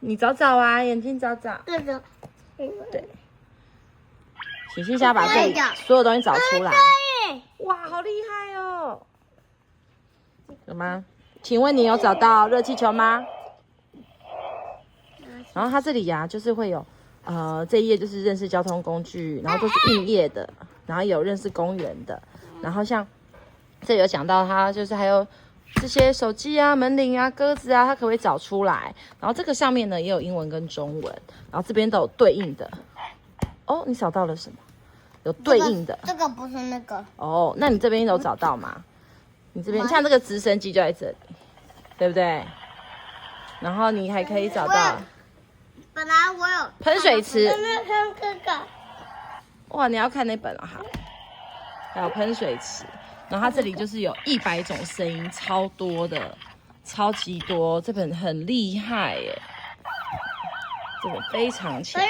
你找找啊，眼睛找找。这个，对。请现在把这里所有东西找出来。哇，好厉害哦！有吗？请问你有找到热气球吗？然后它这里呀、就是会有，这一页就是认识交通工具，然后都是硬页的，然后有认识公园的，然后像这有讲到它就是还有这些手机啊、门铃啊、鸽子啊，它可不可以找出来？然后这个上面呢也有英文跟中文，然后这边都有对应的。哦，你找到了什么？有对应的。这个不是那个。哦，那你这边有找到吗？你这边像这个直升机就在这里，对不对？然后你还可以找到。本来我有喷水池。看这个。哇，你要看那本了哈。还有喷水池，然后它这里就是有100种声音，超多的，超级多。这本很厉害耶，这本非常强。